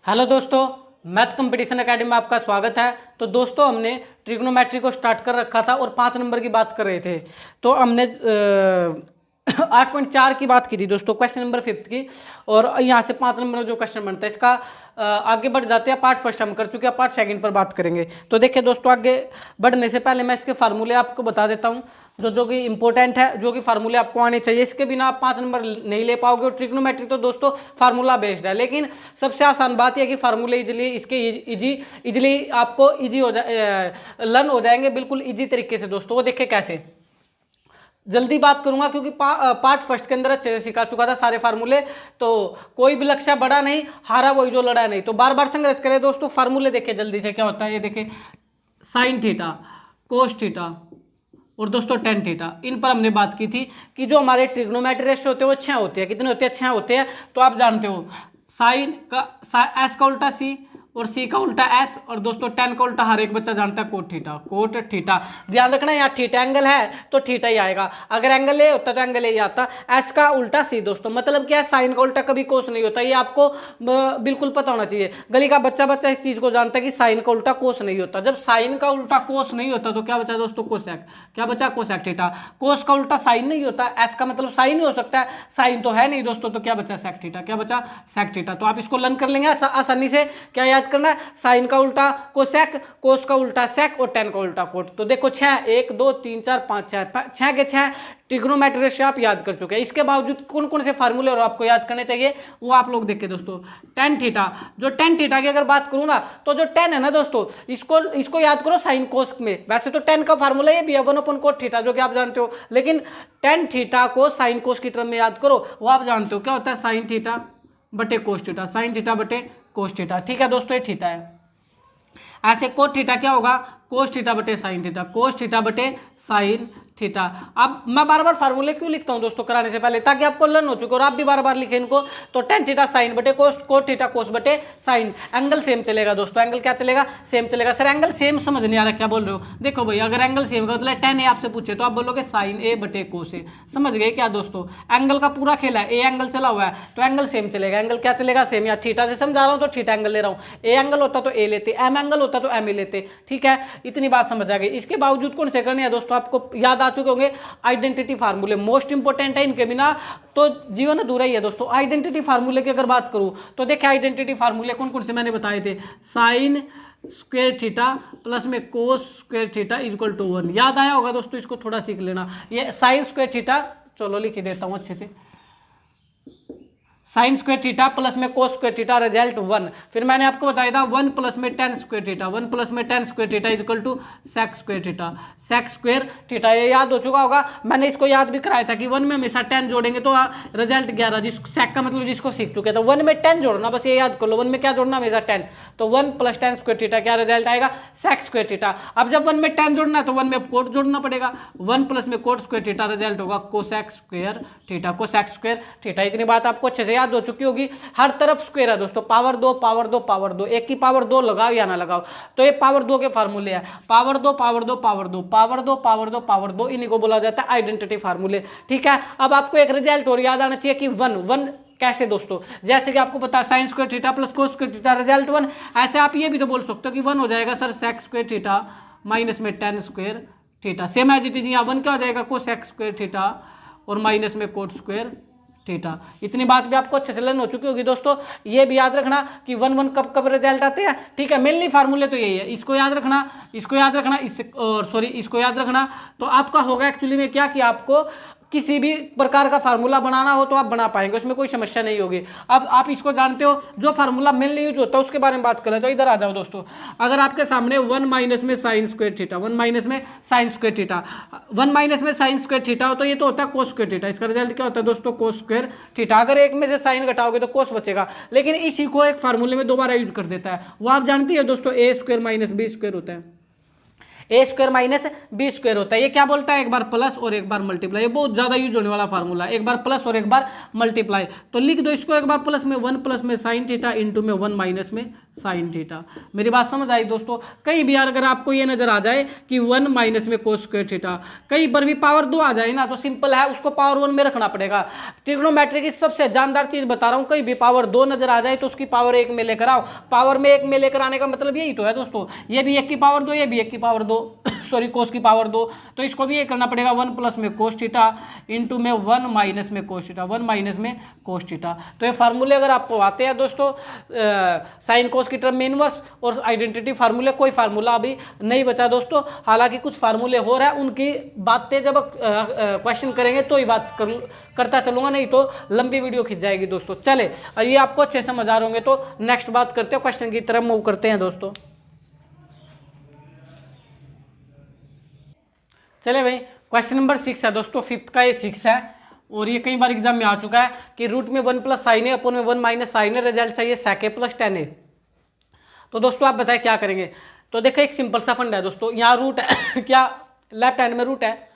Hello दोस्तों, math competition academy में आपका स्वागत है। तो दोस्तों, हमने ट्रिग्नोमेट्री को स्टार्ट कर रखा था और 5 नंबर की बात कर रहे थे। तो हमने 8.4 की बात की थी दोस्तों, क्वेश्चन नंबर 5 की। और यहाँ से 5 नंबर जो क्वेश्चन बनता है इसका आगे बढ़ जाते हैं। पार्ट फर्स्ट हम कर चुके हैं, पार्ट सेकंड पर बात करेंगे। तो देखिए दोस्तों, आगे बढ़ने से पहले मैं इसके फार्मूले आपको बता देता हूँ जो कि इंपॉर्टेंट है, जो कि फार्मूले आपको आने चाहिए। इसके बिना आप 5 नंबर नहीं ले पाओगे। और ट्रिग्नोमेट्री तो दोस्तों फार्मूला बेस्ड है, लेकिन सबसे आसान बात यह है कि फार्मूले इजीली आपको लर्न हो जाएंगे बिल्कुल इजी तरीके से दोस्तों। वो देखें कैसे, जल्दी बात करूंगा क्योंकि पार्ट फर्स्ट के अंदर अच्छे से सिखा चुका था सारे फार्मूले। तो कोई भी लक्ष्य बड़ा नहीं, हारा वही जो लड़ा नहीं। तो बार बार संघर्ष करें दोस्तों। फार्मूले देखें जल्दी से क्या होता है। ये देखें, साइन थीटा, कोस थीटा और दोस्तों टेन थीटा, इन पर हमने बात की थी कि जो हमारे ट्रिग्नोमेट्री रेशियो होते हैं वो 6 होते हैं। कितने होते हैं? 6 होते हैं। तो आप जानते हो साइन का एस का उल्टा सी और सी का उल्टा एस, और दोस्तों टेन का उल्टा हर एक बच्चा जानता है कोट थीटा। कोट थीटा ध्यान रखना, यहाँ थीटा एंगल है तो थीटा ही आएगा। अगर एंगल ए होता तो एंगल ए ही आता। एस का उल्टा सी दोस्तों, मतलब क्या है, साइन का उल्टा कभी कोस नहीं होता। ये आपको बिल्कुल पता होना चाहिए। गली का बच्चा इस चीज को जानता है कि साइन का उल्टा कोस नहीं होता। जब साइन का उल्टा कोस नहीं होता तो क्या बचा दोस्तों? कोसेक। क्या बचा? Cosec theta. कोस का उल्टा साइन नहीं होता। एस का मतलब साइन ही हो सकता है, साइन तो है नहीं दोस्तों। तो क्या बचा? Sec theta. क्या बचा? Sec theta. तो आप इसको लर्न कर लेंगे आसानी से। क्या याद करना है? साइन का उल्टा कोसेक, कोस का उल्टा सेक और टेन का उल्टा कोट। तो देखो 6, 1 2 3 4 5 6 के 6 ट्रिग्नोमेट्री रेशियो आप याद कर चुके हैं। इसके बावजूद कौन कौन से फार्मूले और आपको याद करने चाहिए वो आप लोग देखिए दोस्तों। टेन थीटा, जो टेन थीटा की अगर बात करूँ ना, तो जो टेन है ना दोस्तों, इसको याद करो साइन कोस में। वैसे तो टेन का फार्मूला ये भी है 1/कोट थीटा, जो कि आप जानते हो। लेकिन टेन थीटा को साइन कोस की टर्म में याद करो, वो आप जानते हो क्या होता है? साइन थीटा बटे कोस थीटा। साइन थीटा बटे कोस थीटा। ठीक है दोस्तों, ये थीटा है। ऐसे कोट थीटा क्या होगा? कोस थीटा बटे साइन थीटा। कोस थीटा बटे साइन थीटा। अब मैं बार बार फार्मूले क्यों लिखता हूं दोस्तों कराने से पहले, ताकि आपको लर्न हो चुके और आप भी बार बार लिखें इनको। तो टेन थीटा साइन बटे कोस, कोट थीटा कोस बटे साइन। एंगल सेम चलेगा दोस्तों। एंगल क्या चलेगा? सेम चलेगा। सर एंगल सेम समझ नहीं आ रहा, क्या बोल रहे हो? देखो भाई, अगर एंगल सेम का मतलब टेन ए आपसे पूछे तो आप बोलोगे साइन ए बटे कोस ए। समझ गए क्या दोस्तों? एंगल का पूरा खेल है। ए एंगल चला हुआ है तो एंगल सेम चलेगा। एंगल क्या चलेगा? सेम। या थीटा से समझा रहा हूं तो थीटा एंगल ले रहा हूं। ए एंगल होता तो ए लेते, एम एंगल होता तो एम ए लेते। ठीक है, इतनी बात समझ आ गई। इसके बावजूद कौन से करने हैं दोस्तों? आपको याद आ चुके होंगे आइडेंटिटी फार्मूले। मोस्ट इंपोर्टेंट है, इनके बिना तो जीवन अधूरा ही है दोस्तों। आइडेंटिटी फार्मूले की अगर बात करूं तो देखिए, आइडेंटिटी फार्मूले कौन कौन से मैंने बताए थे। साइन स्क्वायर थीटा प्लस में cos square theta equal to 1। याद आया होगा दोस्तों, इसको थोड़ा सीख लेना। ये साइन स्क्वायर थीटा, चलो लिख ही देता हूं अच्छे से। साइन स्क्वायर थीटा प्लस में कोस स्क्वायर थीटा, रिजल्ट 1। फिर मैंने आपको बताया था 1 प्लस में टेन स्क्वायर थीटा, 1 प्लस में tan square theta equal to sec square theta. Sec square theta ये याद हो चुका होगा। मैंने इसको याद भी कराया था कि 1 में हमेशा 10 जोड़ेंगे तो रिजल्ट 11। जिस सेक का मतलब जिसको सीख चुके थे, 1 में 10 जोड़ना, बस ये याद कर लो। 1 में क्या जोड़ना? हमेशा 10। तो 1 प्लस टेन स्क्वायर थीटा क्या रिजल्ट आएगा? Sec square theta. अब जब 1 में 10 जोड़ना है तो 1 में कोट जोड़ना पड़ेगा। 1 प्लस में कोट स्क्वायर थीटा रिजल्ट होगा cosec square theta. Cosec square theta. इतनी बात आपको अच्छे से याद हो चुकी होगी। हर तरफ स्क्वायर है दोस्तों। पावर 2 पावर 2 पावर 2, एक की पावर 2 लगाओ या ना लगाओ। तो ये पावर 2 के फार्मूले हैं। Power 2 power 2 power 2 power 2 power 2 power 2, इन्हीं को बोला जाता है आइडेंटिटी फार्मूले। ठीक है, अब आपको एक रिजल्ट और याद आना चाहिए कि 1 कैसे दोस्तों? जैसे कि आपको पता है sine square theta plus cos square theta result 1। ऐसे आप ये भी तो बोल सकते हो कि 1 हो जाएगा sir sec square theta minus में tan square theta. Same as it is यहाँ 1 क्या हो जाएगा? कोसेक स्क्वायर थीटा और माइनस में कोट स्क्वायर थीटा। इतनी बात भी आपको अच्छे से लर्न हो चुकी होगी दोस्तों। ये भी याद रखना कि 1 कब कब रिजल्ट आते हैं। ठीक है, मेनली फार्मूले तो यही है। इसको याद रखना, इसको याद रखना, इसको याद रखना। तो आपका होगा एक्चुअली में क्या कि आपको किसी भी प्रकार का फार्मूला बनाना हो तो आप बना पाएंगे, उसमें कोई समस्या नहीं होगी। अब आप इसको जानते हो, जो फार्मूला मेनली यूज होता है उसके बारे में बात करें तो इधर आ जाओ दोस्तों। अगर आपके सामने 1 माइनस में साइन स्क्वायर थीटा, 1 माइनस में साइन स्क्वायर थीटा, 1 माइनस में साइन स्क्वायर थीटा हो तो ये तो होता है कोस स्क्वायर थीटा। इसका रिजल्ट क्या होता है दोस्तों? कोस स्क्वायर थीटा। अगर एक में से साइन घटाओगे तो कोस बचेगा, लेकिन इसी को एक फार्मूले में दोबारा यूज कर देता है। वो आप जानती है दोस्तों, ए स्क्वायर माइनस बी स्क्वायर होता है। ए स्क्वायर माइनस बी स्क्वायर होता है। ये क्या बोलता है? एक बार प्लस और एक बार मल्टीप्लाई। ये बहुत ज्यादा यूज होने वाला फार्मूला, एक बार प्लस और एक बार मल्टीप्लाई। तो लिख दो इसको, एक बार प्लस में 1 प्लस में साइन थीटा इंटू में 1 माइनस में साइन थीटा। मेरी बात समझ आई दोस्तों। कहीं भी यार अगर आपको ये नजर आ जाए कि 1 माइनस में कोस स्क्वायर थीटा, कहीं पर भी पावर 2 आ जाए ना तो सिंपल है, उसको पावर 1 में रखना पड़ेगा। ट्रिग्नोमेट्री की सबसे जानदार चीज बता रहा हूँ, कहीं भी पावर 2 नजर आ जाए तो उसकी पावर 1 में लेकर आओ। पावर में 1 में लेकर आने का मतलब यही तो है दोस्तों, ये भी 1 की पावर 2, ये भी 1 की पावर 2 सॉरी कोस की पावर 2, तो इसको भी ये करना पड़ेगा 1 प्लस में कोस थीटा इंटू में 1 माइनस में कोस थीटा, 1 माइनस में कोस थीटा। तो ये फार्मूले अगर आपको आते हैं दोस्तों, साइन कोस की टर्म में इनवर्स और आइडेंटिटी फार्मूले, कोई फार्मूला अभी नहीं बचा दोस्तों। हालांकि कुछ फार्मूले हो रहा है, उनकी बातें जब क्वेश्चन करेंगे तो ही बात करता चलूंगा, नहीं तो लंबी वीडियो खिंच जाएगी दोस्तों। चले, ये आपको अच्छे समझ आ रहे होंगे, तो नेक्स्ट बात करते हैं, क्वेश्चन की तरफ मूव करते हैं दोस्तों। चले भाई, क्वेश्चन नंबर 6 है दोस्तों, 5th का ये 6 है और ये कई बार एग्जाम में आ चुका है कि रूट में 1 प्लस साइन ए अपन में 1 माइनस साइन ए, रिजल्ट चाहिए sec a plus tan a। तो दोस्तों आप बताएं क्या करेंगे। तो देखो एक सिंपल सा फंड है दोस्तों, यहाँ रूट है क्या, लेफ्ट हैंड में रूट है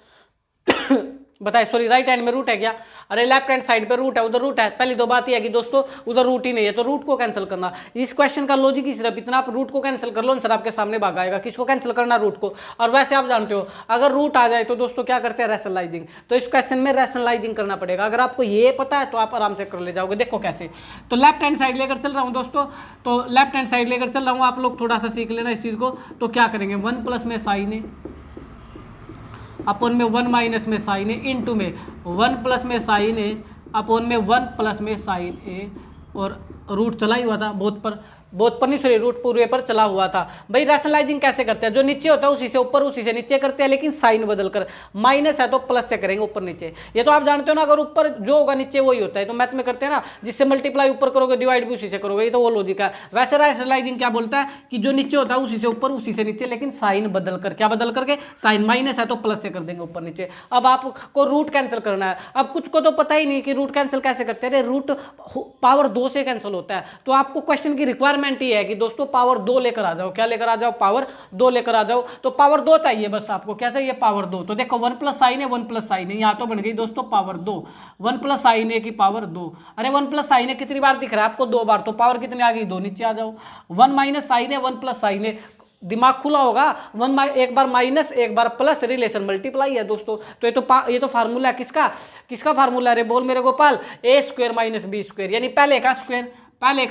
बताए, सॉरी राइट हैंड में रूट है क्या, अरे लेफ्ट हैंड साइड पे रूट है, उधर रूट है। पहली तो बात यह है कि दोस्तों उधर रूट ही नहीं है, तो रूट को कैंसिल करना। इस क्वेश्चन का लॉजिक ही सिर्फ इतना, आप रूट को कैंसिल कर लो, आंसर आपके सामने भाग आएगा। किसको कैंसिल करना, रूट को। और वैसे आप जानते हो अगर रूट आ जाए तो दोस्तों क्या करते हैं, रैशनलाइजिंग। तो इस क्वेश्चन में रैशनलाइजिंग करना पड़ेगा। अगर आपको ये पता है तो आप आराम से कर ले जाओगे। देखो कैसे, तो लेफ्ट हैंड साइड लेकर चल रहा हूँ दोस्तों, तो लेफ्ट हैंड साइड लेकर चल रहा हूँ, आप लोग थोड़ा सा सीख लेना इस चीज को। तो क्या करेंगे, 1 प्लस में साइन ए अपन में 1 माइनस में साइन ए इंटू में 1 प्लस में साइन ए अपन में 1 प्लस में साइन ए, और रूट चला ही हुआ था बहुत पर नहीं, सॉरी रूट पूरे पर चला हुआ था। भाई रैशनलाइजिंग कैसे करते हैं, जो नीचे होता है उसी से ऊपर, उसी से नीचे करते हैं, लेकिन साइन बदल कर। माइनस है तो प्लस से करेंगे ऊपर नीचे। ये तो आप जानते हो ना, अगर ऊपर जो होगा नीचे वही होता है। तो मैथ में करते हैं ना, जिससे मल्टीप्लाई ऊपर करोगे डिवाइड भी उसी से करोगे, ये तो वो लॉजिक है। वैसे रैशनलाइजिंग क्या बोलता है कि जो नीचे होता है उसी से ऊपर, उसी से नीचे, लेकिन साइन बदल कर। क्या बदल करके, साइन माइनस है तो प्लस से कर देंगे ऊपर नीचे। अब आपको रूट कैंसिल करना है। अब कुछ को तो पता ही नहीं कि रूट कैंसिल कैसे करते हैं, रूट पावर 2 से कैंसिल होता है। तो आपको क्वेश्चन की रिक्वायरमेंट ही है कि दोस्तों पावर 2 लेकर आ जाओ। क्या लेकर आ जाओ, पावर 2 लेकर आ जाओ। तो पावर 2 चाहिए बस आपको, क्या चाहिए, पावर 2। तो देखो 1 प्लस साइन है, 1 प्लस साइन है, यहाँ तो बन गई दोस्तों पावर 2, 1 प्लस साइन ए की पावर 2। अरे 1 प्लस साइन ए कितनी बार दिख रहा है आपको, 2 बार, तो पावर कितनी आ गई, 2, नीचे आ जाओ। 1 माइनस साइन है, 1 प्लस साइन है, दिमाग खुला होगा, एक बार माइनस एक बार प्लस, रिलेशन मल्टीप्लाई है दोस्तों। तो ये तो फार्मूला है, किसका फार्मूला है, बोल मेरे गोपाल, ए स्क्वायर माइनस बी स्क्वायर, यानी पहले का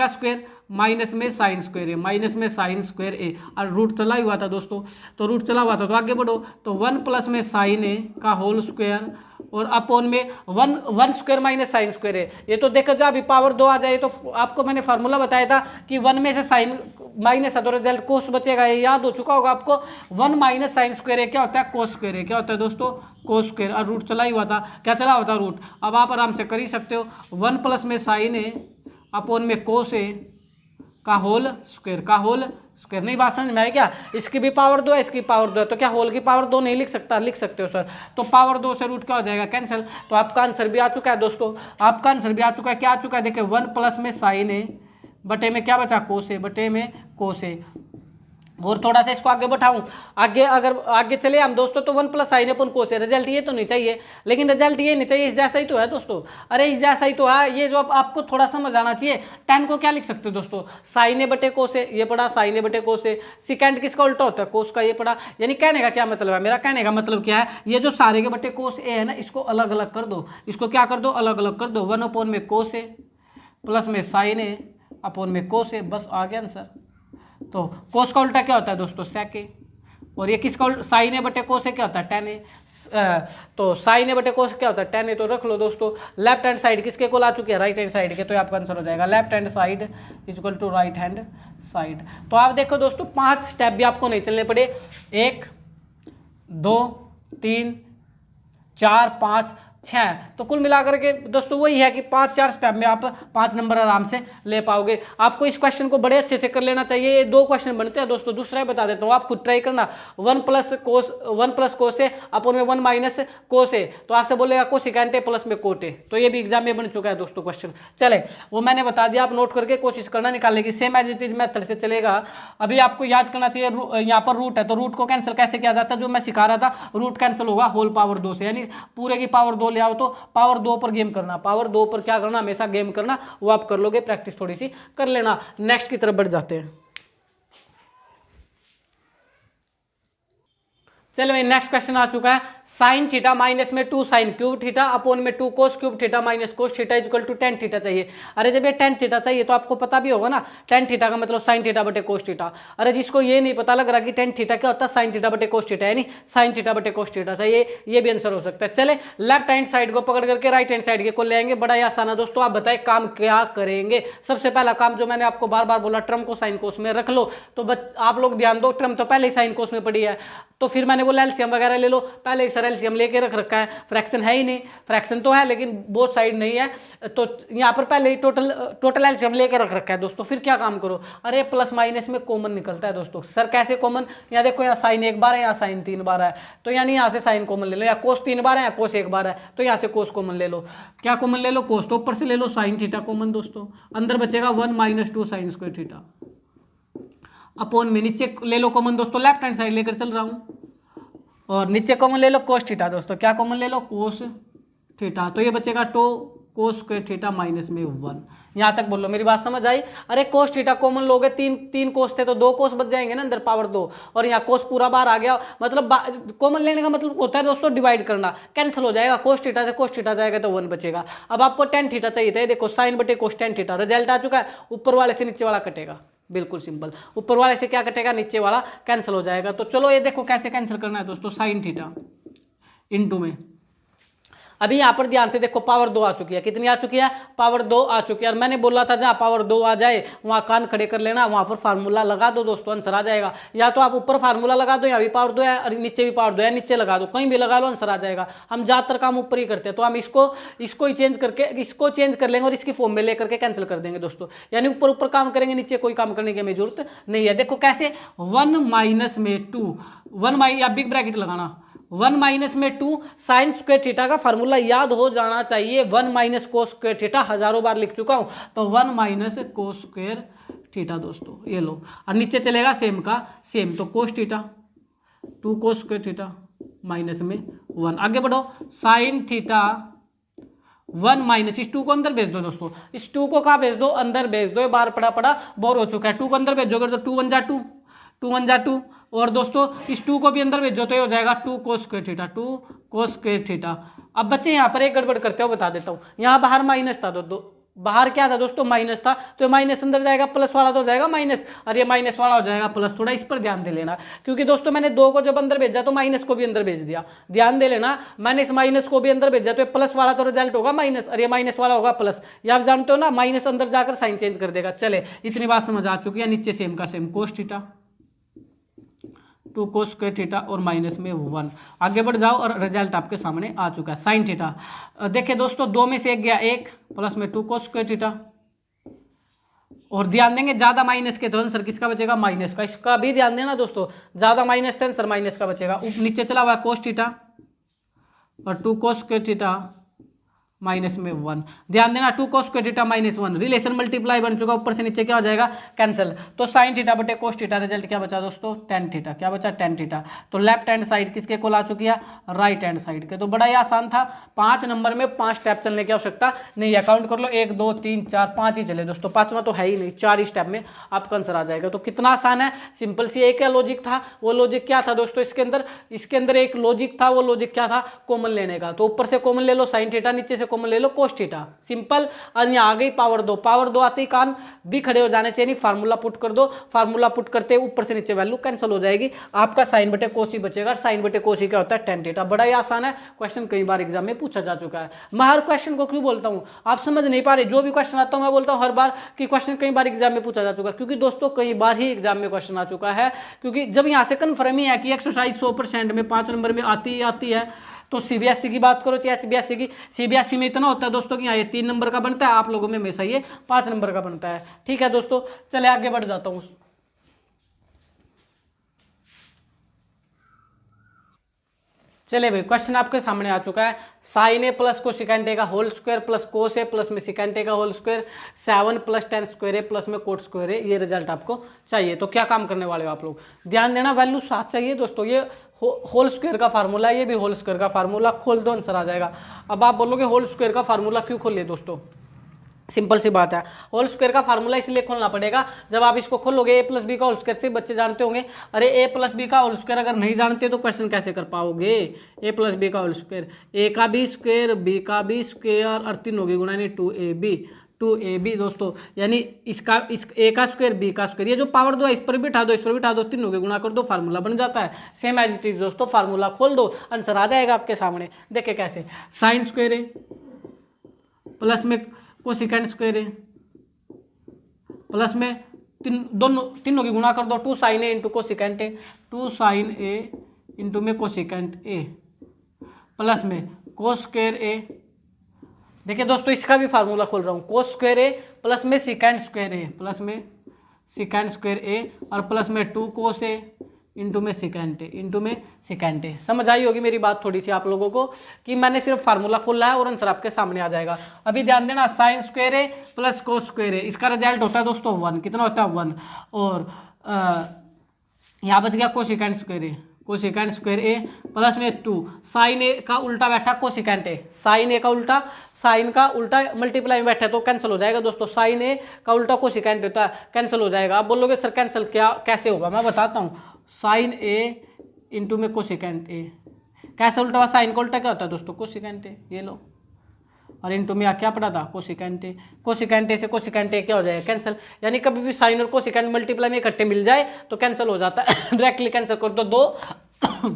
स्क्वायर माइनस में साइन स्क्वायर ए, माइनस में साइन स्क्वायर ए, और रूट चला हुआ था दोस्तों। तो रूट चला हुआ था तो आगे बढ़ो, तो 1 प्लस में साइन ए का होल स्क्वायर और अपोन में 1 square minus sine square a. ये तो देखो जब अभी पावर 2 आ जाए, तो आपको मैंने फार्मूला बताया था कि 1 में से साइन माइनस है तो रिजल्ट कोस बचेगा, ये याद हो चुका होगा आपको। 1 माइनस साइन स्क्वायर ए क्या होता है, कोस स्क्वायर ए, क्या होता है दोस्तों, कोस स्क्वायर, और रूट चला ही हुआ था। क्या चला हुआ था, रूट। अब आप आराम से कर ही सकते हो, 1 प्लस में साइन ए अपोन में कोस ए का होल स्क्वायर। नहीं बात समझ में आई क्या, इसकी भी पावर 2 है, इसकी पावर 2 है, तो क्या होल की पावर 2 नहीं लिख सकते हो सर। तो पावर 2 से रूट क्या हो जाएगा, कैंसिल। तो आपका आंसर भी आ चुका है दोस्तों, आपका आंसर भी आ चुका है। क्या आ चुका है, देखिए 1 प्लस में साइन ए बटे में क्या बचा, कोस ए, बटे में कोस ए। और थोड़ा सा इसको आगे बढ़ाऊं, अगर आगे चले हम दोस्तों, तो 1 प्लस साइन अपन कोस है, रिजल्ट ये तो नहीं चाहिए, लेकिन रिजल्ट ये नहीं चाहिए, इस जैसा ही तो है दोस्तों। अरे इस जैसा ही तो है, ये जो आपको थोड़ा समझ आना चाहिए। tan को क्या लिख सकते हो दोस्तों, साइन ए बटे कोस ए, ये पड़ा साइन ए बटे कोस ए। सिकेंड किसका उल्टा होता है, कोस का, ये पड़ा। यानी कहने का क्या मतलब है, मेरा कहने का मतलब क्या है, ये जो सारे के बटे कोस ए है ना, इसको अलग अलग कर दो, इसको क्या कर दो, अलग अलग कर दो। 1 अपोन में कोस ए प्लस में साइन ए अपोन में कोस ए, बस आ गया आंसर। तो कोस का उल्टा क्या होता है दोस्तों, सेक ए, और ये किसका साइन ए बटे कोस ए क्या होता है, tan ए। तो साइन ए बटे कोस क्या होता है, tan ए। तो रख लो दोस्तों, लेफ्ट हैंड साइड किसके को ला चुकी है, राइट हैंड साइड के। तो आपका आंसर हो जाएगा left hand side equal to right hand side. तो आप देखो दोस्तों, 5 स्टेप भी आपको नहीं चलने पड़े, 1 2 3 4 5 6। तो कुल मिलाकर के दोस्तों वही है कि 5-4 स्टेप में आप 5 नंबर आराम से ले पाओगे। आपको इस क्वेश्चन को बड़े अच्छे से कर लेना चाहिए। ये 2 क्वेश्चन बनते हैं दोस्तों, दूसरा ही बता देता हूँ, आप खुद ट्राई करना। 1 प्लस कोस ए अपन में 1 माइनस कोस ए, तो आपसे बोलेगा कोसिकेंट ए प्लस में कोट ए। तो ये भी एग्जाम में बन चुका है दोस्तों क्वेश्चन। चले वो मैंने बता दिया, आप नोट करके कोशिश करना निकालने की, same as it is method से चलेगा। अभी आपको याद करना चाहिए, यहाँ पर रूट है तो रूट को कैंसिल कैसे किया जाता है, जो मैं सिखा रहा था। रूट कैंसिल होगा होल पावर 2 से, यानी पूरे की पावर 2 ले आओ तो पावर 2 पर गेम करना, पावर 2 पर क्या करना, हमेशा गेम करना, वो आप कर लोगे, प्रैक्टिस थोड़ी सी कर लेना। नेक्स्ट की तरफ बढ़ जाते हैं। चलो भाई नेक्स्ट क्वेश्चन आ चुका है, साइन थीटा माइनस में 2 साइन क्यूब थीटा अपॉन में 2 cos cube theta minus cos theta equal to 10 theta चाहिए। अरे जब ये 10 थीटा चाहिए तो आपको पता भी होगा ना 10 थीटा का मतलब साइन थीटा बटे कोस थीटा। अरे जिसको ये नहीं पता लग रहा कि 10 थीटा क्या होता है, साइन थीटा बटे कोस थीटा, यानी साइन थीटा बटे कोस थीटा चाहिए, ये भी आंसर हो सकता है। चले लेफ्ट हैंड साइड को पकड़ करके राइट हैंड साइड के को ले आएंगे, बड़ा ही आसान है दोस्तों। आप बताएं काम क्या करेंगे। सबसे पहला काम जो मैंने आपको बार बार बोला, ट्रम को साइन कोस में रख लो। तो आप लोग ध्यान दो, ट्रम तो पहले ही साइन कोस में पड़ी है, तो फिर मैंने बोला एलसीएम वगैरह ले लो, पहले ही सर एलसीएम लेके रख रखा है, फ्रैक्शन है ही नहीं, फ्रैक्शन तो है लेकिन बोथ साइड नहीं है, तो यहाँ पर पहले ही टोटल एलसीएम लेके रख रखा है दोस्तों। फिर क्या काम करो, अरे प्लस माइनस में कॉमन निकलता है दोस्तों। सर कैसे कॉमन, यहाँ देखो यहाँ साइन 1 बार है, यहाँ साइन 3 बार है, तो यानी यहाँ से साइन कॉमन ले लो, या कोस 3 बार है, या कोस 1 बार है, तो यहाँ से कोस कॉमन ले लो। क्या कॉमन ले लो, कोस, तो ऊपर से ले लो साइन थीटा कॉमन दोस्तों, अंदर बचेगा 1 - 2 साइन स्क्वायर थीटा अपॉन में, नीचे ले लो कॉमन दोस्तों, लेफ्ट हैंड साइड लेकर चल रहा हूँ, और नीचे कॉमन ले लो कोस थीटा दोस्तों। क्या कॉमन ले लो, कोस थीटा, तो ये बचेगा 2 कोस स्क्वायर थीटा माइनस में 1। यहाँ तक बोलो, मेरी बात समझ आई। अरे कोस थीटा कॉमन लोगे, तीन कोस थे तो 2 कोस बच जाएंगे ना अंदर, पावर 2, और यहाँ कोस पूरा बार आ गया, मतलब कॉमन लेने का मतलब होता है दोस्तों डिवाइड करना, कैंसिल हो जाएगा, कोस थीटा से कोस थीटा जाएगा तो 1 बचेगा। अब आपको टेन थीटा चाहिए था, देखो साइन बटे कोस टेन थीटा, रिजल्ट आ चुका है, ऊपर वाले से नीचे वाला कटेगा, बिल्कुल सिंपल, ऊपर वाले से क्या कटेगा, नीचे वाला कैंसिल हो जाएगा। तो चलो ये देखो कैसे कैंसिल करना है दोस्तों, साइन थीटा इनटू में, अभी यहाँ पर ध्यान से देखो पावर 2 आ चुकी है, कितनी आ चुकी है, पावर 2 आ चुकी है, और मैंने बोला था जहाँ पावर 2 आ जाए वहाँ कान खड़े कर लेना, वहाँ पर फार्मूला लगा दो दोस्तों, आंसर आ जाएगा। या तो आप ऊपर फार्मूला लगा दो, यहाँ भी पावर 2 है और नीचे भी पावर 2 है, नीचे लगा दो, कहीं भी लगा लो, आंसर आ जाएगा। हम ज़्यादातर काम ऊपर ही करते हैं, तो हम इसको ही चेंज करके इसको चेंज कर लेंगे और इसकी फॉर्म में लेकर के कैंसिल कर देंगे दोस्तों, यानी ऊपर ऊपर काम करेंगे, नीचे कोई काम करने की हमें जरूरत नहीं है। देखो कैसे, 1 - में 2, 1 या बिग ब्रैकेट लगाना, 1 - में 2 साइन स्क्वायर थीटा का फार्मूला याद हो जाना चाहिए, 1 - कोस स्क्वायर थीटा हजारों बार लिख चुका हूं, तो 1 - कोस स्क्वायर थीटा दोस्तों, ये लो, और नीचे चलेगा सेम का सेम, तो कोस थीटा 2 कोस स्क्वायर थीटा माइनस में 1। आगे बढ़ो, साइन थीटा 1 - इस 2 को अंदर भेज दो दोस्तों, इस 2 को कहाँ भेज दो, अंदर भेज दो, बार पड़ा बोर हो चुका है, 2 को अंदर भेजोगे तो 2 × 1 = 2, 2 × 1 = 2, और दोस्तों इस 2 को भी अंदर भेजो तो ये हो जाएगा 2 कोस स्क्वायर थीटा, 2 कोस स्क्वायर थीटा। अब बच्चे यहाँ पर एक गड़बड़ करते हो, बता देता हूँ, यहाँ बाहर माइनस था बाहर क्या था दोस्तों, माइनस था, तो माइनस अंदर जाएगा, प्लस वाला तो हो जाएगा माइनस, और ये माइनस वाला हो जाएगा प्लस। थोड़ा इस पर ध्यान दे लेना, क्योंकि दोस्तों मैंने 2 को जब अंदर भेजा तो माइनस को भी अंदर भेज दिया, ध्यान दे लेना, मैंने इस माइनस को भी अंदर भेजा तो प्लस वाला तो रिजल्ट होगा माइनस, और ये माइनस वाला होगा प्लस। ये आप जानते हो ना, माइनस अंदर जाकर साइन चेंज कर देगा। चले इतनी बात समझ आ चुकी है, नीचे सेम का सेम कोस थीटा 2 कोस स्क्वायर थीटा और माइनस में 1। आगे बढ़ जाओ और रिजल्ट आपके सामने आ चुका है, साइन थीटा। देखिए दोस्तों 2 में से 1 गया 1, प्लस में 2 कोस स्क्वायर थीटा, और ध्यान देंगे ज्यादा माइनस के तो आंसर किसका बचेगा, माइनस का, इसका भी ध्यान देना दोस्तों, ज्यादा माइनस थे आंसर माइनस का बचेगा। नीचे चला हुआ कोस थीटा और 2 कोस स्क्वायर थीटा माइनस में 1, ध्यान देना 2 कोस square theta minus 1, relation multiply बन चुका, ऊपर से नीचे क्या हो जाएगा, कैंसिल। तो साइन थीटा बटे कोस थीटा, रिजल्ट क्या बचा दोस्तों, टेन थीटा, क्या बचा, टेन थीटा। तो लेफ्ट हैंड साइड किसके को ला चुकी है, राइट हैंड साइड के। तो बड़ा ही आसान था, 5 नंबर में 5 स्टेप चलने की आवश्यकता नहीं है, काउंट कर लो 1 2 3 4 5 ही चले दोस्तों, 5वां तो है ही नहीं, 4 ही स्टेप में आपका आंसर आ जाएगा। तो कितना आसान है, सिंपल सी एक लॉजिक था, वो लॉजिक क्या था दोस्तों, इसके अंदर एक लॉजिक था, वो लॉजिक क्या था, कॉमन लेने का। तो ऊपर से कॉमन ले लो साइन थीटा, नीचे से कॉमन ले लो कोस थीटा, सिंपल। और यहाँ आ गई पावर 2, पावर 2 आते ही कान भी खड़े हो जाने चाहिए, फार्मूला पुट कर दो, फार्मूला पुट करते ऊपर से नीचे वैल्यू कैंसिल हो जाएगी, आपका साइन बटे कोस ही बचेगा। साइन बटे कोस ही क्या होता है, टेन थीटा। बड़ा ही आसान है, क्वेश्चन कई बार एग्जाम में पूछा जा चुका है। मैं हर क्वेश्चन को क्यों बोलता हूँ, आप समझ नहीं पा रहे, जो भी क्वेश्चन आता हूँ मैं बोलता हूँ हर बार कि क्वेश्चन कई बार एग्जाम में पूछा जा चुका है, क्योंकि दोस्तों कई बार ही एग्जाम में क्वेश्चन आ चुका है। क्योंकि जब यहाँ से कन्फर्म ही है कि एक्सरसाइज 100% में 5 नंबर में आती है, तो सीबीएसई की बात करो चाहे सीबीएसई की, सीबीएसई में इतना होता है दोस्तों कि यहाँ ये 3 नंबर का बनता है, आप लोगों में हमेशा ये 5 नंबर का बनता है। ठीक है दोस्तों, चले आगे बढ़ जाता हूँ। चलिए भाई, क्वेश्चन आपके सामने आ चुका है। Sine a plus cosecant a का whole square plus cos a plus में सेकेंट ए का whole square 7 plus tan square a plus में कोट स्क्वायर ए, ये रिजल्ट आपको चाहिए। तो क्या काम करने वाले हो आप लोग, ध्यान देना, वैल्यू 7 चाहिए दोस्तों। ये होल स्क्वायर का फार्मूला है, ये भी होल स्क्वायर का फार्मूला, खोल दो आंसर आ जाएगा। अब आप बोलोगे होल स्क्वायर का फार्मूला क्यों खोलिए दोस्तों, सिंपल सी बात है, होल स्क्वायर का फार्मूला इसलिए खोलना पड़ेगा, जब आप इसको खोलोगे ए प्लस बी का होल स्क्वायर से बच्चे जानते होंगे, अरे ए प्लस बी का होल स्क्वायर अगर नहीं जानते तो क्वेश्चन कैसे कर पाओगे। ए प्लस बी का होल स्क्वायर, ए का बी स्क्वायर, बी का बी स्क्वायर और 3 होगी गुणा, यानी 2ab दोस्तों, यानी इसका इस ए का स्क्वायर बी का स्क्वायर, ये जो पावर दो है इस पर बिठा दो, इस पर बिठा दो, 3 होगी गुणा कर दो, फार्मूला बन जाता है। सेम एज इट इज दोस्तों, फार्मूला खोल दो, आंसर आ जाएगा आपके सामने। देखे कैसे, साइन स्क्वायर है प्लस में कोसेकेंट स्क्वायर है प्लस में तीनों की गुणा कर दो, 2 साइन ए इंटू कोसेकेंट ए, 2 साइन ए इंटू में कोसेकेंट ए प्लस में कोस स्क्वायर ए। देखिए दोस्तों, इसका भी फार्मूला खोल रहा हूँ, कोस स्क्वायर ए प्लस में सेकेंट स्क्वायर ए प्लस में सेकेंड स्क्वायर ए और प्लस में 2 कोस ए इंटू में सेकेंट ए इंटू में सेकेंट ए। समझ आई होगी मेरी बात थोड़ी सी आप लोगों को कि मैंने सिर्फ फार्मूला खोला है और आंसर आपके सामने आ जाएगा। अभी ध्यान देना, sine square a plus cos square ए, इसका रिजल्ट होता है दोस्तों 1, कितना होता है 1, और यहाँ बच गया cosecant square A, cosecant square a plus में 2 साइन ए का उल्टा बैठा कोसेकेंट ए, साइन ए का उल्टा, साइन का उल्टा मल्टीप्लाई में बैठा तो कैंसिल हो जाएगा दोस्तों, साइन ए का उल्टा कोसेकेंट होता है, कैंसिल हो जाएगा। आप बोलोगे सर कैंसिल क्या कैसे होगा, मैं बताता हूँ। साइन ए इंटू में कोसेकेंट ए, कैसे उल्टा हुआ, साइन का उल्टा क्या होता है दोस्तों कोसेकेंट ए, ये लो, और इंटू में क्या पड़ा था कोसेकेंट ए, कोसेकेंट ए से कोसेकेंट ए क्या हो जाएगा कैंसिल, यानी कभी भी साइन और कोसेकेंट मल्टीप्लाई में इकट्ठे मिल जाए तो कैंसिल हो जाता है। डायरेक्टली कैंसिल कर दो 2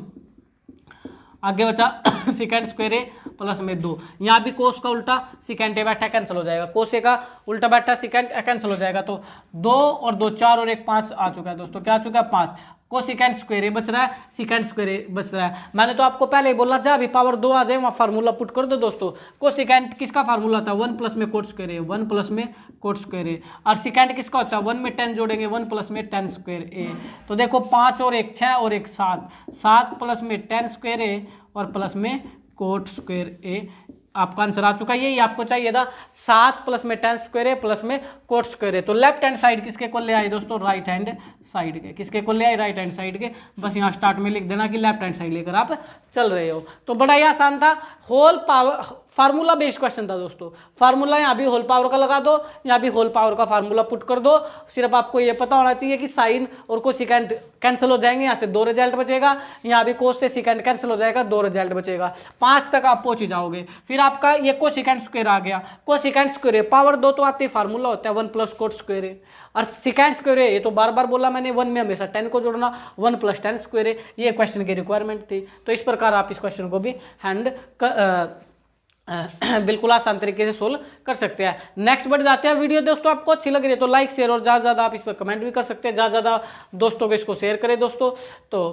आगे बचा सेकेंड स्क्वायर ए प्लस में 2, यहाँ भी कोस का उल्टा सेकेंट ए बैठा कैंसिल हो जाएगा, कोस ए का उल्टा बैठा सेकेंड कैंसिल हो जाएगा, तो 2 और 2 4 और 1 5 आ चुका है दोस्तों, क्या आ चुका है 5, कोसेकेंट स्क्वायर ए बच रहा है, सेकेंड स्क्वायर ए बच रहा है। मैंने तो आपको पहले ही बोला था, अभी पावर 2 आ जाए वहाँ फार्मूला पुट कर दो दोस्तों। कोसेकेंट किसका फार्मूला था 1 प्लस में कोट स्क्वायर ए, 1 प्लस में कोट स्क्वायर ए, और सेकेंड किसका होता है 1 में 10 जोड़ेंगे 1 प्लस में 10 स्क्वायर ए। तो देखो 5 और 1 6 और 1 7, 7 प्लस में 10 स्क्वायर ए और प्लस में कोट स्क्वायर ए, आपका आंसर आ चुका है। यही आपको चाहिए था, 7 प्लस में 10 स्क्वायर है प्लस में कोट स्क्वायर है। तो लेफ्ट हैंड साइड किसके को ले आए दोस्तों, राइट हैंड साइड के, किसके को ले आए राइट हैंड साइड के। बस यहाँ स्टार्ट में लिख देना कि लेफ्ट हैंड साइड लेकर आप चल रहे हो। तो बड़ा ही आसान था, whole power formula based question था दोस्तों। फार्मूला यहाँ भी होल पावर का लगा दो, यहाँ भी होल पावर का फार्मूला पुट कर दो। सिर्फ आपको ये पता होना चाहिए कि साइन और कोसेकेंट कैंसिल हो जाएंगे, यहाँ से 2 रिजल्ट बचेगा, यहाँ भी कोस से सेकेंट कैंसिल हो जाएगा, 2 रिजल्ट बचेगा, 5 तक आप पहुंच जाओगे। फिर आपका ये कोसेकेंट स्क्वायर आ गया, कोसेकेंट स्क्वायर पावर 2 तो आती फार्मूला होता है 1 प्लस कोट स्क्वायर है, और सेकेंड स्क्वायर है, ये तो बार बार बोला मैंने, 1 में हमेशा 10 को जोड़ना, 1 प्लस 10 स्क्वायर है, ये क्वेश्चन की रिक्वायरमेंट थी। तो इस प्रकार आप इस क्वेश्चन को भी हैंड बिल्कुल आसान तरीके से सोल्व कर सकते हैं। नेक्स्ट बढ़ जाते हैं। वीडियो दोस्तों आपको अच्छी लग रही है तो लाइक शेयर और ज़्यादा ज़्यादा आप इस पर कमेंट भी कर सकते हैं, ज़्यादा ज़्यादा दोस्तों को इसको शेयर करें दोस्तों। तो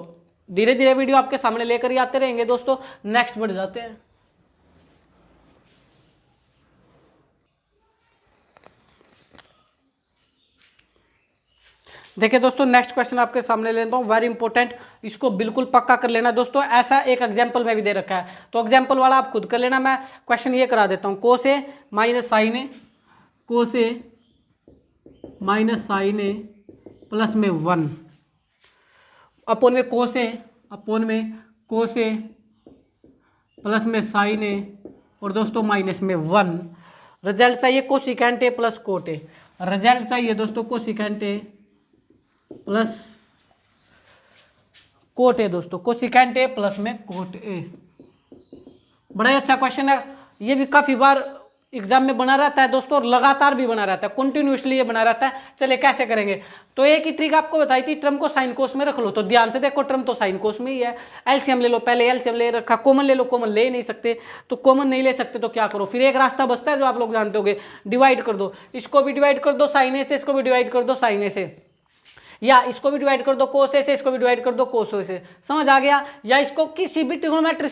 धीरे धीरे वीडियो आपके सामने लेकर ही आते रहेंगे दोस्तों। नेक्स्ट बढ़ जाते हैं। देखिए दोस्तों, नेक्स्ट क्वेश्चन आपके सामने लेता हूँ, वेरी इंपॉर्टेंट, इसको बिल्कुल पक्का कर लेना दोस्तों। ऐसा एक एग्जांपल में भी दे रखा है, तो एग्जांपल वाला आप खुद कर लेना। मैं क्वेश्चन ये करा देता हूँ, कोस ए minus sign A, cos A minus sign a plus में 1 अपोन में कोस ए, अपोन में कोस ए प्लस में साइन ए और दोस्तों माइनस में 1। रिजल्ट चाहिए cosecant A plus cot A, result चाहिए दोस्तों cosecant A plus cot A दोस्तों, कोसेकेंट ए प्लस में कोट ए। बड़ा ही अच्छा क्वेश्चन है, ये भी काफी बार एग्जाम में बना रहता है दोस्तों, और लगातार भी बना रहता है, कंटिन्यूसली ये बना रहता है। चलिए कैसे करेंगे, तो एक ही ट्रिक आपको बताई थी, ट्रम को साइन कोस में रख लो। तो ध्यान से देखो, ट्रम तो साइन कोस में ही है, एलसीएम ले लो, पहले एलसीएम ले रखा, कॉमन ले लो, कॉमन ले नहीं सकते, तो कॉमन नहीं ले सकते तो क्या करो, फिर एक रास्ता बचता है जो आप लोग जानते होंगे, डिवाइड कर दो, इसको भी डिवाइड कर दो साइन ए से, इसको भी डिवाइड कर दो साइन ए से। या इसको भी डिवाइड कर दो कोस ए से, इसको भी डिवाइड कर दो कोस ए से, समझ आ गया। या इसको किसी भी ट्रिग्नोमेट्रिक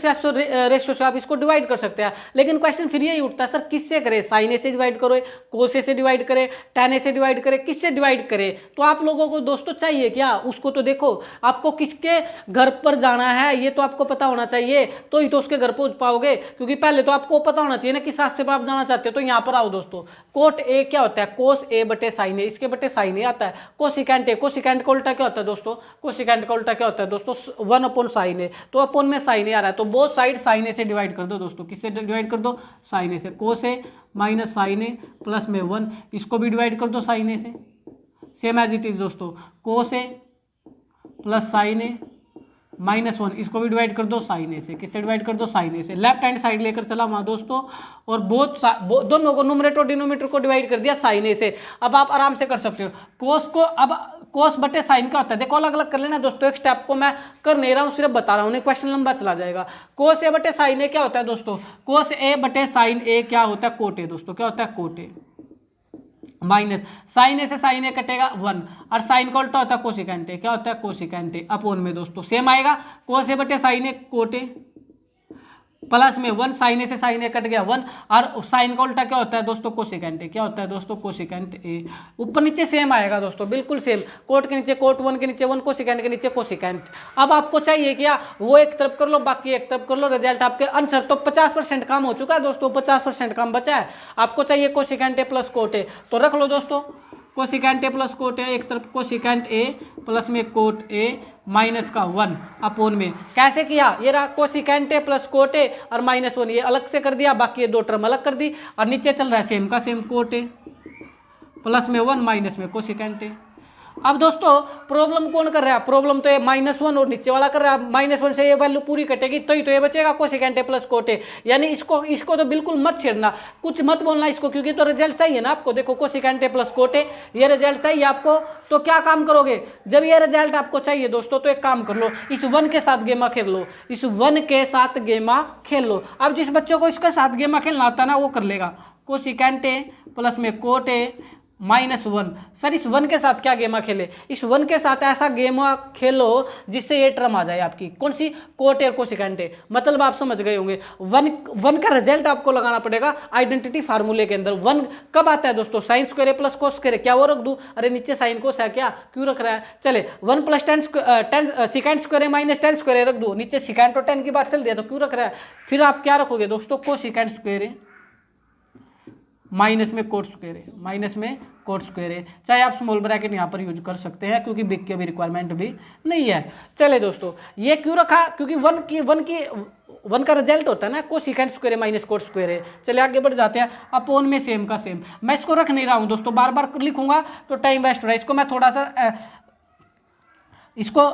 रेशियो से आप इसको डिवाइड कर सकते हैं। लेकिन क्वेश्चन फिर यही उठता है सर किससे करें, साइन ए से डिवाइड करो, कोस ए से डिवाइड करे, tan ए से डिवाइड करे, किससे डिवाइड करे। तो आप लोगों को दोस्तों चाहिए क्या, उसको तो देखो आपको किसके घर पर जाना है ये तो आपको पता होना चाहिए, तो ही तो उसके घर पहुंच पाओगे। क्योंकि पहले तो आपको पता होना चाहिए ना किस रास्ते पर आप जाना चाहते हो। तो यहाँ पर आओ दोस्तों, कोट ए क्या होता है, कोस ए बटे साइन ए, इसके बटे साइन ए आता है। कोसिकेंट ए, कोसिकेंट का उल्टा क्या होता है दोस्तों, कोसिकेंट का उल्टा क्या होता है दोस्तों, 1 अपॉन साइन ए। तो अपॉन में साइन ए आ रहा है, तो बोथ साइड साइन ए से डिवाइड कर दो दोस्तों। किससे डिवाइड कर दो, साइन ए से। कोस ए माइनस साइन ए प्लस में 1, इसको भी डिवाइड कर दो साइन ए से, सेम एज इट इज दोस्तों। कोस a plus sign A minus 1, इसको भी डिवाइड कर दो साइन ए से। किससे डिवाइड कर दो, साइन ए से। लेफ्ट हैंड साइड लेकर चला वहाँ दोस्तों, और दोनों को न्यूमरेटर और डिनोमिनेटर को डिवाइड कर दिया साइन ए से। अब आप आराम से कर सकते हो कोस को। अब कोस बटे साइन क्या होता है, देखो अलग अलग कर लेना दोस्तों, एक स्टेप को मैं कर नहीं रहा हूँ, सिर्फ बता रहा हूँ, नहीं क्वेश्चन लंबा चला जाएगा। कोस ए बटे साइन ए क्या होता है दोस्तों, कोस ए बटे साइन ए क्या होता है, कोट ए दोस्तों। क्या होता है, कोट ए माइनस साइन ए से साइन ए कटेगा 1, और साइन का उल्टा होता है कोसिकेंट ए। क्या होता है, कोसिकेंट ए अपॉन में दोस्तों सेम आएगा, कोस ए बटे sine A cot A plus में 1, साइन ए से साइन ए कट गया 1, और साइन का उल्टा क्या होता है दोस्तों, कोसिकेंट ए। क्या होता है दोस्तों, कोसिकेंट ए। ऊपर नीचे सेम आएगा दोस्तों, बिल्कुल सेम। कोट के नीचे कोट, 1 के नीचे 1, कोसिकेंट के नीचे कोसिकेंट। अब आपको चाहिए क्या, वो एक तरफ कर लो, बाकी एक तरफ कर लो, रिजल्ट आपके आंसर। तो 50% काम हो चुका है दोस्तों, 50% काम बचा है। आपको चाहिए cosecant A plus cot A, तो रख लो दोस्तों cosecant A plus cot A, एक तरफ कोसिकेंट ए प्लस में कोट ए माइनस का 1 अपोन में। कैसे किया, ये रहा cosecant A plus cot A और माइनस 1, ये अलग से कर दिया, बाकी ये दो टर्म अलग कर दी, और नीचे चल रहा है सेम का सेम कोट ए प्लस में 1 माइनस में कोसिकेंट ए। अब दोस्तों प्रॉब्लम कौन कर रहा है, प्रॉब्लम तो ये -1 और नीचे वाला कर रहा है। -1 से ये वैल्यू पूरी कटेगी तो ही तो ये बचेगा cosecant A plus cot A. यानी इसको तो बिल्कुल मत छेड़ना, कुछ मत बोलना इसको, क्योंकि तो रिजल्ट चाहिए ना आपको। देखो cosecant A plus cot A, ये रिजल्ट चाहिए आपको, तो क्या काम करोगे, जब ये रिजल्ट आपको चाहिए दोस्तों तो एक काम कर लो, इस 1 के साथ गेमा खेल लो, इस 1 के साथ गेमा खेल लो। अब जिस बच्चों को इसके साथ गेमा खेलना आता है ना वो कर लेगा, कोसिकेंट ए प्लस में कोट ए -1। सर इस 1 के साथ क्या गेमा खेले, इस 1 के साथ ऐसा गेमा खेलो जिससे ये टर्म आ जाए आपकी, कौन सी, कोट ए और कोसिकेंट ए। मतलब आप समझ गए होंगे, 1 का रिजल्ट आपको लगाना पड़ेगा आइडेंटिटी फार्मूले के अंदर। 1 कब आता है दोस्तों, sine square a plus cos square, क्या वो रख दूं, अरे नीचे साइन कोस है क्या, क्यों रख रहा है, चले 1 प्लस सेकेंड स्क्वायर ए माइनस टेन स्क्वायर ए रख दूं, नीचे सेकेंड और 10 की बात चल दिया तो क्यों रख रहा है। फिर आप क्या रखोगे दोस्तों, कोसिकेंट स्क्वायर ए माइनस में कोट स्क्वायर है, माइनस में कोट स्क्वायर है। चाहे आप स्मॉल ब्रैकेट यहाँ पर यूज कर सकते हैं क्योंकि बिग की अभी रिक्वायरमेंट भी नहीं है। चले दोस्तों ये क्यों रखा, क्योंकि 1 का रिजल्ट होता है ना cosecant square minus cot square है। चले आगे बढ़ जाते हैं, अपोन में सेम का सेम। मैं इसको रख नहीं रहा हूँ दोस्तों, बार बार लिखूंगा तो टाइम वेस्ट हो रहा है। इसको मैं थोड़ा सा इसको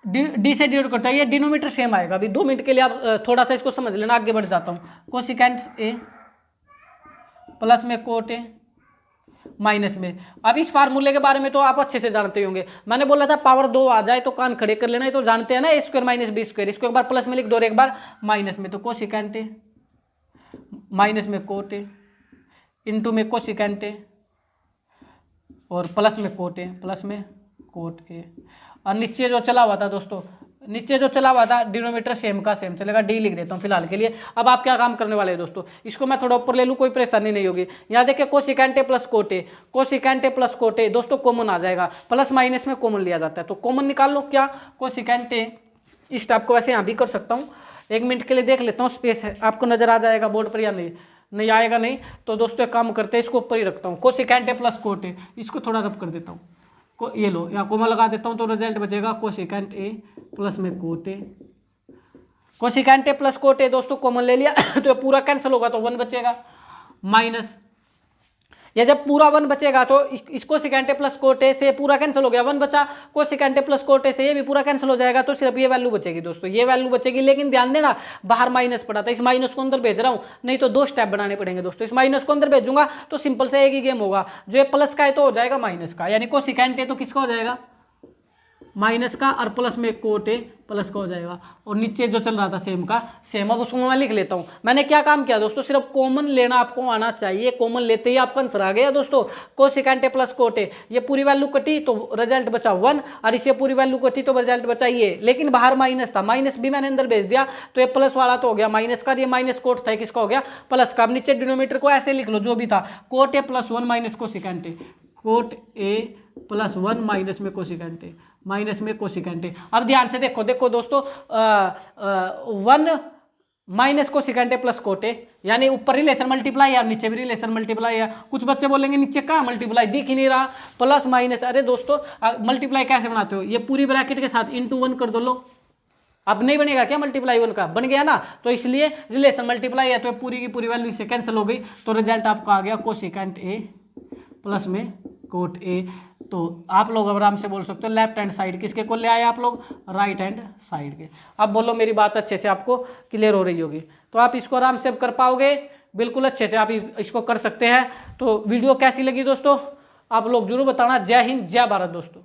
डी से डिवाइड करता हूँ, ये डिनोमीटर सेम आएगा। अभी 2 मिनट के लिए आप थोड़ा सा इसको समझ लेना, आगे बढ़ जाता हूँ। कोसिकेंट ए प्लस में कोट ए माइनस में। अब इस फार्मूले के बारे में तो आप अच्छे से जानते होंगे, मैंने बोला था पावर 2 आ जाए तो कान खड़े कर लेना, ये तो जानते हैं ना, ए स्क्वायर माइनस बी स्क्वायर। इसको एक बार प्लस में लिख दो और एक बार माइनस में, तो कोसिकेंट ए माइनस में कोट ए इंटू में कोसिकेंट ए और प्लस में कोट ए, प्लस में कोट ए। और नीचे जो चला हुआ था दोस्तों, नीचे जो चला हुआ था डिनोमीटर सेम का सेम चलेगा, डी लिख देता हूँ फिलहाल के लिए। अब आप क्या काम करने वाले हैं दोस्तों, इसको मैं थोड़ा ऊपर ले लूँ, कोई परेशानी नहीं होगी। यहाँ देखिए cosecant A plus cot A, cosecant A plus cot A दोस्तों कॉमन आ जाएगा, प्लस माइनस में कॉमन लिया जाता है, तो कॉमन निकाल लो। क्या, कोसिकेंट ए, इस स्टेप को वैसे यहाँ भी कर सकता हूँ, 1 मिनट के लिए देख लेता हूँ स्पेस है, आपको नजर आ जाएगा बोर्ड पर या नहीं आएगा, नहीं तो दोस्तों एक काम करते हैं, इसको ऊपर ही रखता हूँ। Cosecant A plus cot A, इसको थोड़ा रब कर देता हूँ, ये लो यहाँ कोमा लगा देता हूँ, तो रिजल्ट बचेगा कोसिकेंट ए प्लस में cot A. Cosecant A plus cot A दोस्तों कॉमन ले लिया तो पूरा कैंसिल होगा तो 1 बचेगा, माइनस या जब पूरा 1 बचेगा तो इसको secant A plus cot A से पूरा कैंसिल हो गया, 1 बचा, cosecant A plus cot A से ये भी पूरा कैंसिल हो जाएगा, तो सिर्फ ये वैल्यू बचेगी दोस्तों, ये वैल्यू बचेगी। लेकिन ध्यान देना बाहर माइनस पड़ा था, इस माइनस को अंदर भेज रहा हूँ, नहीं तो 2 स्टेप बनाने पड़ेंगे दोस्तों। इस माइनस को अंदर भेजूंगा तो सिंपल से एक ही गेम होगा, जो ये प्लस का है तो हो जाएगा माइनस का, यानी कोसिकेंट ए तो किसका हो जाएगा, माइनस का और प्लस में कोट ए प्लस का हो जाएगा, और नीचे जो चल रहा था सेम का सेम। अब उसको मैं लिख लेता हूँ। मैंने क्या काम किया दोस्तों, सिर्फ कॉमन लेना आपको आना चाहिए। कॉमन लेते ही आपका आंसर आ गया दोस्तों, cosecant A plus cot A. ये पूरी वैल्यू कटी तो रिजल्ट बचा 1, और इसे पूरी वैल्यू कटी तो रिजल्ट बचा ये। लेकिन बाहर माइनस था, माइनस भी मैंने अंदर भेज दिया तो ये प्लस वाला तो हो गया माइनस का, ये माइनस कोट था किसका हो गया प्लस का। अब नीचे डिनोमीटर को ऐसे लिख लो जो भी था, coat A plus 1 minus cosecant A, cot A plus 1 minus में कोसेकेंट ए, माइनस में कोसेकेंट ए। अब ध्यान से देखो, देखो दोस्तों 1 minus cosecant A plus cot A, यानी ऊपर रिलेशन मल्टीप्लाई है और नीचे भी रिलेशन मल्टीप्लाई है। कुछ बच्चे बोलेंगे नीचे कहाँ मल्टीप्लाई, दिख ही नहीं रहा, प्लस माइनस। अरे दोस्तों मल्टीप्लाई कैसे बनाते हो, ये पूरी ब्रैकेट के साथ इंटू 1 कर दो। लो अब नहीं बनेगा क्या मल्टीप्लाई 1 का, बन गया ना, तो इसलिए रिलेशन मल्टीप्लाई है तो पूरी की पूरी वैल्यू इससे कैंसिल हो गई, तो रिजल्ट आपका आ गया कोसेकेंट ए प्लस में कोट ए। तो आप लोग आराम से बोल सकते हो लेफ्ट हैंड साइड किसके को ले आए आप लोग, राइट हैंड साइड के। अब बोलो मेरी बात अच्छे से आपको क्लियर हो रही होगी, तो आप इसको आराम से कर पाओगे, बिल्कुल अच्छे से आप इसको कर सकते हैं। तो वीडियो कैसी लगी दोस्तों, आप लोग जरूर बताना। जय हिंद जय भारत दोस्तों।